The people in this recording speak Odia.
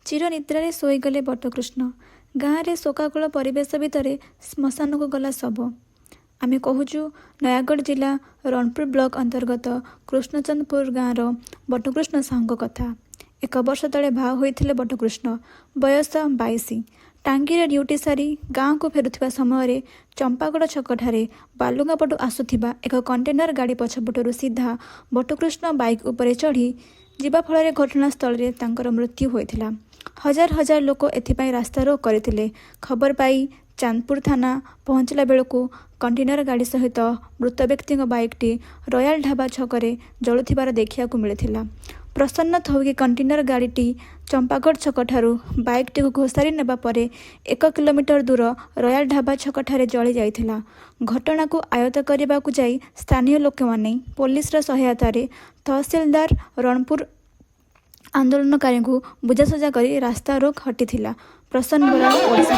ଚିରନିଦ୍ରାରେ ଶୋଇଗଲେ ବଟକୃଷ୍ଣ। ଗାଁରେ ଶୋକାକୁଳ ପରିବେଶ ଭିତରେ ଶ୍ମଶାନକୁ ଗଲା ଶବ। ଆମେ କହୁଛୁ ନୟାଗଡ଼ ଜିଲ୍ଲା ରଣପୁର ବ୍ଲକ ଅନ୍ତର୍ଗତ କୃଷ୍ଣଚନ୍ଦପୁର ଗାଁର ବଟକୃଷ୍ଣ ସାହୁଙ୍କ କଥା। 1 ବର୍ଷ ତଳେ ବାହା ହୋଇଥିଲେ ବଟକୃଷ୍ଣ। ବୟସ 22। ଟାଙ୍ଗୀରେ ଡ୍ୟୁଟି ସାରି ଗାଁକୁ ଫେରୁଥିବା ସମୟରେ ଚମ୍ପାଗଡ଼ ଛକଠାରେ ବାଲୁଗାଁ ପଟୁ ଆସୁଥିବା ଏକ କଣ୍ଟେନର ଗାଡ଼ି ପଛପଟରୁ ସିଧା ବଟକୃଷ୍ଣ ବାଇକ୍ ଉପରେ ଚଢ଼ି ଯିବା ଫଳରେ ଘଟଣାସ୍ଥଳରେ ତାଙ୍କର ମୃତ୍ୟୁ ହୋଇଥିଲା। ହଜାର ହଜାର ଲୋକ ଏଥିପାଇଁ ରାସ୍ତାରୋକ କରିଥିଲେ। ଖବର ପାଇ ଚାନ୍ଦପୁର ଥାନା ପହଞ୍ଚିଲା ବେଳକୁ କଣ୍ଟେନର ଗାଡ଼ି ସହିତ ମୃତ ବ୍ୟକ୍ତିଙ୍କ ବାଇକ୍ଟି ରୟାଲ ଢାବା ଛକରେ ଜଳୁଥିବାର ଦେଖିବାକୁ ମିଳିଥିଲା। ପ୍ରସନ୍ନ ଥଉକି କଣ୍ଟେନର ଗାଡ଼ିଟି ଚମ୍ପାଗଡ଼ ଛକଠାରୁ ବାଇକ୍ଟିକୁ ଘୋଷାରି ନେବା ପରେ 1 କିଲୋମିଟର ଦୂର ରୟାଲ ଢାବା ଛକଠାରେ ଜଳି ଯାଇଥିଲା। ଘଟଣାକୁ ଆୟତ୍ତ କରିବାକୁ ଯାଇ ସ୍ଥାନୀୟ ଲୋକମାନେ ପୋଲିସର ସହାୟତାରେ ତହସିଲଦାର ରଣପୁର ଆନ୍ଦୋଳନକାରୀଙ୍କୁ ବୁଝାସୁଝା କରି ରାସ୍ତାରୋକ ହଟିଥିଲା। ପ୍ରସନ୍ନ ବରାଳ, ଓଡ଼ିଶା।